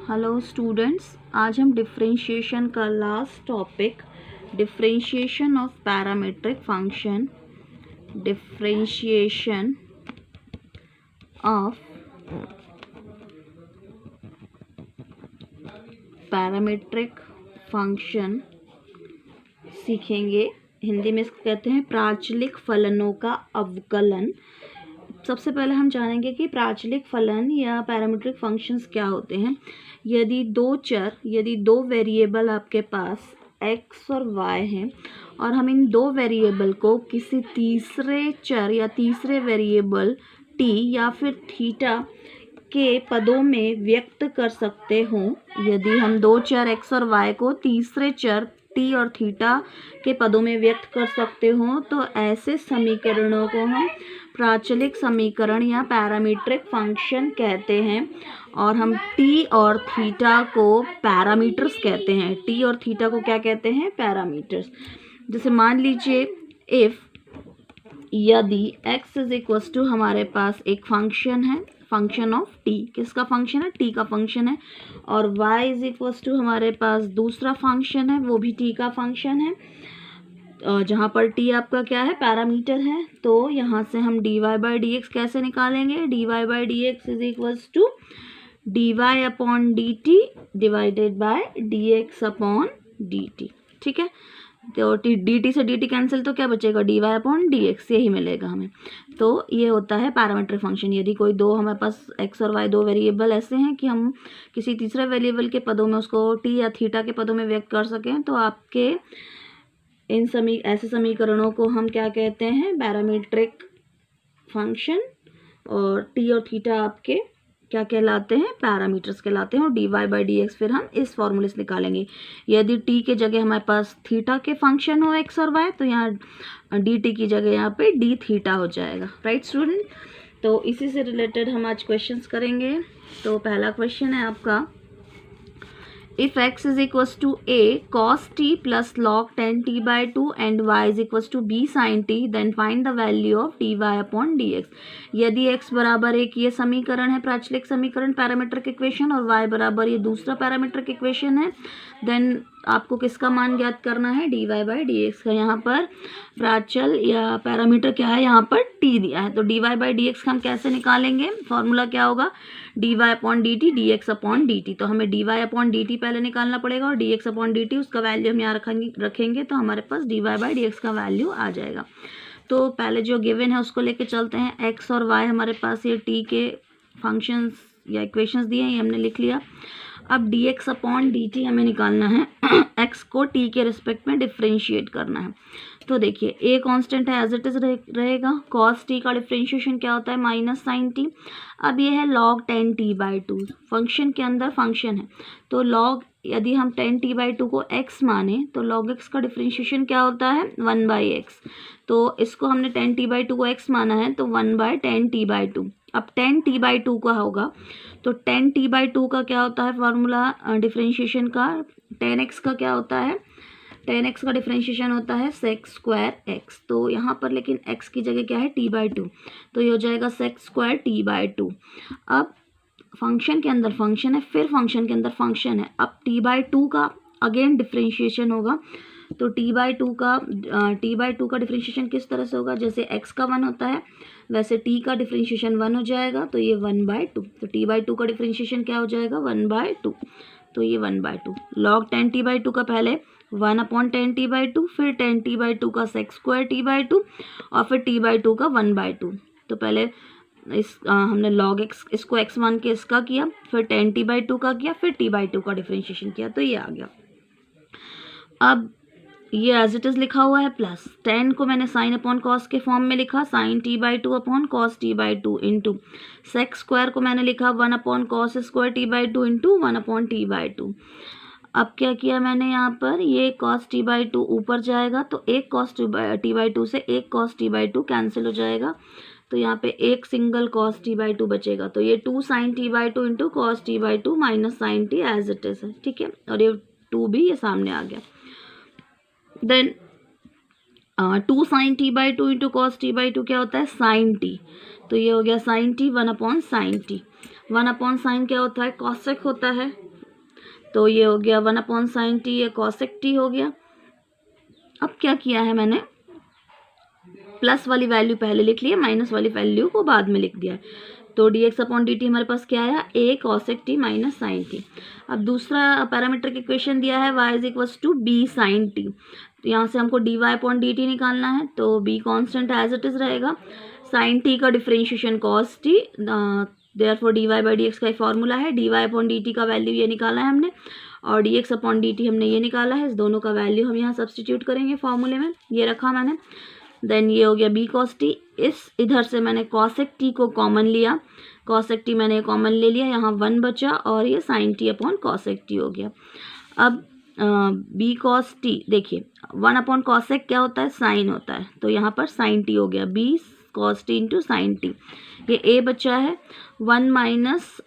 Hello students, आज हम differentiation का last topic differentiation of parametric function differentiation of parametric function सीखेंगे। हिंदी में इसको कहते हैं प्राचलिक फलनों का अवकलन। सबसे पहले हम जानेंगे कि प्राचलिक फलन या पैरामीट्रिक फंक्शंस क्या होते हैं। यदि दो वेरिएबल आपके पास x और y हैं और हम इन दो वेरिएबल को किसी तीसरे चर या तीसरे वेरिएबल t या फिर थीटा के पदों में व्यक्त कर सकते हों, यदि हम दो चर x और y को तीसरे चर t और थीटा के पदों में व्यक्त कर सकते हों, तो ऐसे समीकरणों को हम प्राचलिक समीकरण या पैरामीट्रिक फंक्शन कहते हैं। और हम t और थीटा को पैरामीटर्स कहते हैं। t और थीटा को क्या कहते हैं? पैरामीटर्स। जैसे मान लीजिए यदि x इज इक्वल टू हमारे पास एक फंक्शन है, फंक्शन ऑफ t। किसका फंक्शन है? t का फंक्शन है। और y इज इक्वल टू हमारे पास दूसरा फंक्शन है, वो भी t का फंक्शन है, जहाँ पर t आपका क्या है? पैरामीटर है। तो यहाँ से हम dy बाई डी एक्स कैसे निकालेंगे? dy by d x is equal to dy upon d t divided by dx upon d t. ठीक है, तो डी टी से डी टी कैंसिल, तो क्या बचेगा? dy अपॉन डी एक्स, यही मिलेगा हमें। तो ये होता है पैरामीट्रिक फंक्शन। यदि कोई दो हमारे पास x और y दो वेरिएबल ऐसे हैं कि हम किसी तीसरे वेरिएबल के पदों में उसको t या थीटा के पदों में व्यक्त कर सकें, तो आपके ऐसे समीकरणों को हम क्या कहते हैं? Parametric function. और t और थीटा आपके क्या कहलाते हैं? पैरामीटर्स कहलाते हैं। और dy बाई डी एक्स फिर हम इस फॉर्मूले से निकालेंगे। यदि t के जगह हमारे पास थीटा के फंक्शन हो x और y, तो यहाँ dt की जगह यहाँ पे d थीटा हो जाएगा। Right student? तो इसी से रिलेटेड हम आज क्वेश्चंस करेंगे। तो पहला क्वेश्चन है आपका, if x is equals to a cos t plus log 10t by 2 and y is equals to b sin t, then find the value of dy upon dx। यदि x बराबर एक ये समीकरण है, प्राचलिक समीकरण पैरामीट्रिक इक्वेशन, और y बराबर ये दूसरा पैरामीट्रिक इक्वेशन है, देन आपको किसका मान ज्ञात करना है? dy बाई डी एक्स का। यहाँ पर प्राचल या पैरामीटर क्या है? यहाँ पर t दिया है। तो dy बाई डी एक्स हम कैसे निकालेंगे? फॉर्मूला क्या होगा? dy upon d T dx upon d T. तो हमें dy अपॉन डी टी पहले निकालना पड़ेगा और dx अपॉन डी टी उसका वैल्यू हम यहाँ रखेंगे, तो हमारे पास dy बाई डी एक्स का वैल्यू आ जाएगा। तो पहले जो गिवन है उसको लेके चलते हैं। x और y हमारे पास ये t के फंक्शंस या इक्वेशंस दिए हैं, ये हमने लिख लिया। अब dx अपॉन डी टी हमें निकालना है। x को t के रिस्पेक्ट में डिफ्रेंशिएट करना है। तो देखिए a कांस्टेंट है, एज इट इज रहेगा। cos t का डिफ्रेंशिएशन क्या होता है? Minus sine t। अब ये है log 10t बाई 2, फंक्शन के अंदर फंक्शन है, तो log यदि हम 10t बाई 2 को x माने, तो log x का डिफ्रेंशिएशन क्या होता है? 1 बाई एक्स। तो इसको हमने 10t बाई 2 को x माना है, तो 1 बाई 10t बाई 2। अब 10t बाई 2 का होगा, तो 10t बाई 2 का क्या होता है फॉर्मूला डिफ्रेंशिएशन का? 10x का क्या होता है? 10x का डिफ्रेंशिएशन होता है सेक स्क्वायर x। तो यहाँ पर लेकिन x की जगह क्या है? t बाई 2, तो ये हो जाएगा सेक स्क्वायर t बाई 2। अब फंक्शन के अंदर फंक्शन है, फिर फंक्शन के अंदर फंक्शन है। अब t बाई 2 का अगेन डिफ्रेंशिएशन होगा, तो t बाई 2 का डिफ्रेंशिएशन किस तरह से होगा? जैसे x का 1 होता है, वैसे t का डिफ्रेंशिएशन 1 हो जाएगा, तो ये 1 बाई 2। तो t बाई 2 का डिफ्रेंशिएशन क्या हो जाएगा? 1 बाई 2। तो ये 1 बाई 2। log 10t बाई 2 का पहले 1 अपॉन 10t बाई 2, फिर 10t बाई 2 का सेक स्क्वायर t बाई 2, और फिर t बाई 2 का 1 बाई 2। तो पहले हमने log x इसको x मान के इसका किया, फिर 10t बाई 2 का किया, फिर t बाई 2 का डिफ्रेंशिएशन किया, तो ये आ गया। अब ये एज इट इज लिखा हुआ है, प्लस 10 को मैंने साइन अपॉन कॉस के फॉर्म में लिखा, sine t by 2 upon cos t by 2 into sec square को मैंने लिखा 1 upon cos square t by 2 into 1 upon t by 2। अब क्या किया मैंने यहाँ पर? ये cos t बाई 2 ऊपर जाएगा, तो एक cos t बाई 2 से एक cos t बाई 2 कैंसिल हो जाएगा, तो यहाँ पे एक सिंगल cos t बाई 2 बचेगा। तो ये 2 sine t by 2 into cos t by 2 minus sine t as it is है। ठीक है, और ये 2 भी ये सामने आ गया। Then 2 sine t by 2 into cos t by 2 क्या होता है? Sine t। तो ये हो गया sine t 1 upon sine t। 1 upon sine क्या होता है? कॉसेक होता है। तो ये हो गया 1/sin t, ये cosec t हो गया। अब क्या किया है मैंने, प्लस वाली वैल्यू पहले लिख ली है, माइनस वाली वैल्यू को बाद में लिख दिया है। तो dx/dt हमारे पास क्या आया, a cosec t minus sin t। अब दूसरा पैरामीटर की इक्वेशन दिया है y = b sin t। तो यहाँ से हमको dy/dt निकालना है, तो b constant as it is रहेगा, sin t का differentiation cos t, therefore dy/dx का फॉर्मूला है, dy/dt का वैल्यू ये निकाला है हमने, और dx/dt हमने ये निकाला है। इस दोनों का वैल्यू हम यहाँ सब्सटीट्यूट करेंगे फॉर्मूले में, ये रखा मैंने। देन ये हो गया b cos t, इस इधर से मैंने cosec t को कॉमन लिया, cosec t मैंने कॉमन ले लिया, यहाँ 1 बचा, और ये sin t/cosec t हो गया। अब b cos t देखिए, 1/cosec क्या होता है, साइन होता है, तो यहाँ पर sin t हो गया, b cos t into sine T. ये a बचा है, 1 minus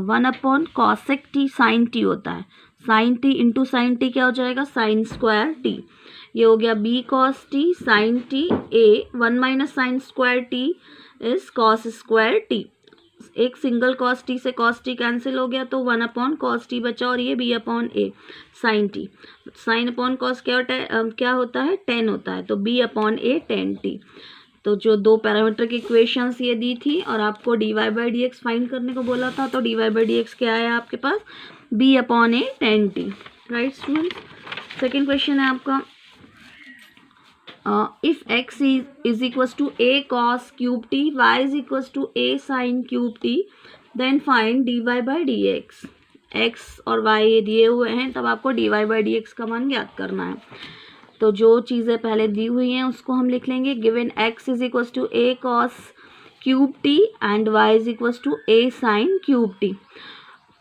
1/cosec t sin t होता है, sin t into sine T क्या हो जाएगा, sin स्क्वायर t। ये हो गया b cos t sin t, a 1 minus sine square t is cos square t। एक सिंगल cos t से cos t कैंसिल हो गया, तो 1/cos t बचा, और ये b/a sin t। sin/cos क्या होता है, 10 होता है, तो b/a 10t। तो जो दो पैरामीटर की इक्वेशंस ये दी थी और आपको dy/dx फाइंड करने को बोला था, तो dy/dx क्या है आपके पास, b/a 10t। Right students. Second question है आपका, if x is equals to a cos cube t, y is equals to a sin cube t, then find dy/dx। x और y ये दिए हुए हैं, तब आपको dy/dx का मान ज्ञात करना है। तो जो चीज़ें पहले दी हुई हैं उसको हम लिख लेंगे, given x is equals to a cos cube t and y is equals to a sin cube t।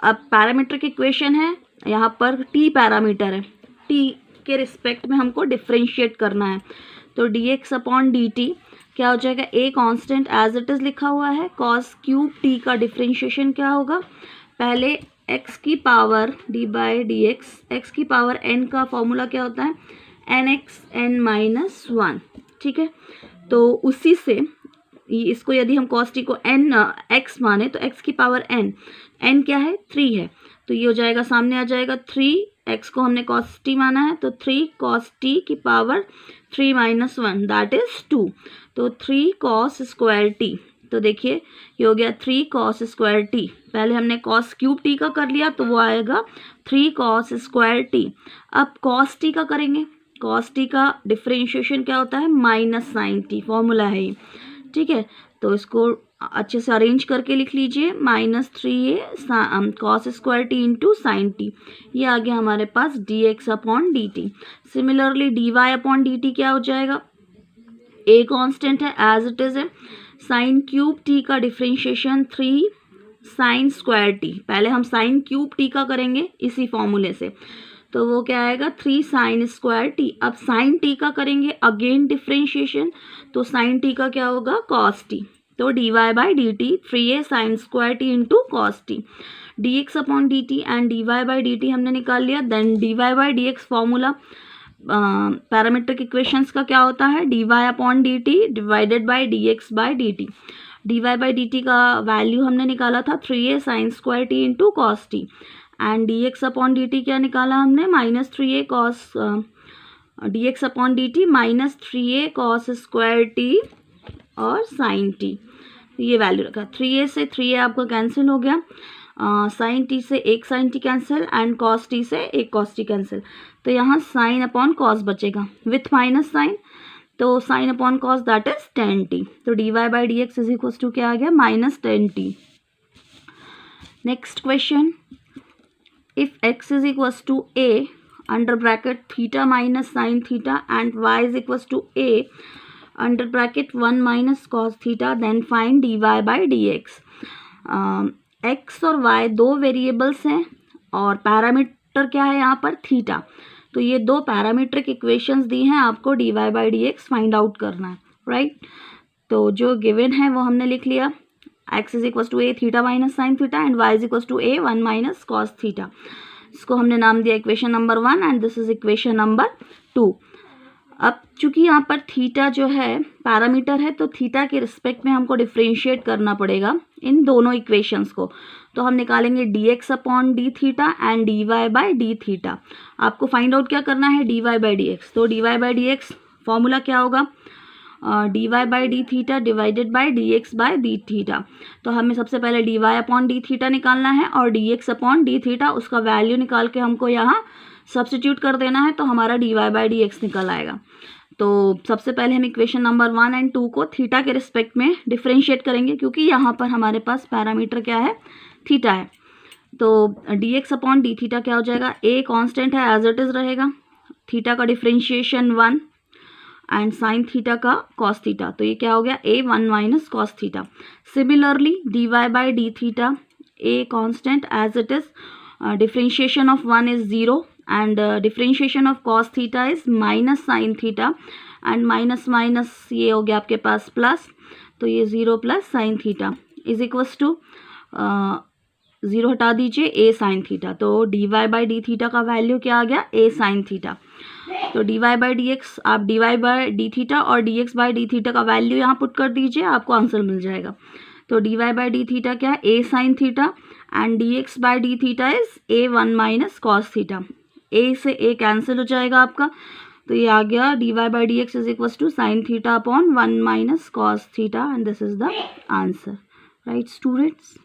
अब पैरामीटर की इक्वेशन है, यहाँ पर t पैरामीटर है, t के रिस्पेक्ट में हमको डिफ्रेंशिएट करना है, तो dx/dt क्या हो जाएगा, a constant as it is लिखा हुआ है, cos क्यूब t का डिफ्रेंशिएशन क्या होगा, पहले x की पावर d/dx, x की पावर n का फॉर्मूला क्या होता है, nx n-1, ठीक है। तो उसी से इसको यदि हम cos t को x माने, तो x की पावर n क्या है, 3 है, तो ये हो जाएगा, सामने आ जाएगा 3, x को हमने cos t माना है, तो 3 cos t की पावर 3 - 1 दैट इज 2, तो 3 cos स्क्वायर t। तो देखिए ये हो गया 3 cos स्क्वायर t, पहले हमने cos क्यूब t का कर लिया, तो वो आएगा 3 cos स्क्वायर t। अब cos t का करेंगे, cos t का डिफरेंशिएशन क्या होता है, माइनस साइन t, फॉर्मूला है ये, ठीक है। तो इसको अच्छे से अरेंज करके लिख लीजिए, -3a cos square t into sine T, ये आ गया हमारे पास dx/dt। सिमिलरली dy/dt क्या हो जाएगा, a कांस्टेंट है एज इट इज है, साइन क्यूब t का डिफरेंशिएशन 3 साइन स्क्वायर t, पहले हम साइन क्यूब t का करेंगे इसी फॉर्मूले से, तो वो क्या आएगा 3 साइन स्क्वायर t। अब साइन t का करेंगे अगेन डिफरेंशिएशन, तो साइन t का क्या होगा, cos t, तो dy/dt 3a sine square t into cos t, dx/dt and dy/dt हमने निकाल लिया। Then dy/dx formula parametric equations का क्या होता है, dy/dt divided by dx/dt। dy/dt का वैल्यू हमने निकाला था 3a sine square t into cos t, and dx/dt क्या निकाला हमने, -3a cos dx/dt -3a cos square t और साइन टी, ये वैल्यू रखा। 3a से 3a आपका कैंसिल हो गया, साइन टी से एक sine t cancel, and cos t से एक कॉस टी कैंसिल, तो यहाँ sin/cos बचेगा विथ माइनस साइन, तो sin/cos दैट इज 10t, तो dy/dx इज इक्वल टू क्या आ गया, -10t। Next question, if x is equal to a under bracket theta minus sine theta and y is equal to a under bracket 1 minus cos theta, then find dy/dx। x और y दो variables हैं और parameter क्या है यहाँ पर, theta, तो ये दो पैरामीट्रिक इक्वेशंस दी हैं, आपको dy/dx फाइंड आउट करना है, राइट। तो जो गिवन है वो हमने लिख लिया, x is equal to a theta minus sine theta and y is equal to a 1 minus cos theta, इसको हमने नाम दिया equation number 1 and this is equation number 2। अब चूंकि यहाँ पर थीटा जो है पैरामीटर है, तो थीटा के रिस्पेक्ट में हमको डिफ्रेंशिएट करना पड़ेगा इन दोनों इक्वेशंस को, तो हम निकालेंगे d x upon d theta and d y by d theta. आपको फाइंड आउट क्या करना है, d y by d x. तो d y by d x formula क्या होगा, d y by d theta divided by d x by d theta. तो हमें सबसे पहले d y upon d theta निकालना है और d x upon d theta उसका वैल्यू निकाल के हमको यहाँ सब्स्टिट्यूट कर देना है, तो हमारा d y by d x निकल आएगा। तो सबसे पहले हम इक्वेशन नंबर 1 और 2 को थीटा के रिस्पेक्ट में डिफ्रेंशिएट करेंगे, क्योंकि यहाँ पर हमारे पास पैरामीटर क्या है, थीटा है। तो d x upon d theta क्या हो जाएगा, ए कांस्टेंट है एज इट इज़ रहेगा, थीटा का डिफ्रेंशिएशन 1 एंड साइन थीटा का कॉस थीटा, तो ये क्या हो गया, a 1 minus cos theta. Similarly d y by d theta, a constant as it is, differentiation of 1 is 0 and differentiation of cos theta is minus sin theta and minus minus ये हो गया आपके पास प्लस, तो ये 0 plus sine theta is equals to 0 हटा दीजिए a sine theta. तो d y by d theta का वैल्यू क्या आ गया, ए साइन थीटा। तो d y by d x, आप d y by d theta और d x by d theta का वैल्यू यहाँ पुट कर दीजिए, आपको आंसर मिल जाएगा। तो d y by d theta क्या है, a sine theta and d x by d theta is a 1 minus cos theta. A से ए कैंसिल हो जाएगा आपका, तो ये आ गया d y by d x is equals to sine theta upon 1 minus cos theta and this is the answer, right students.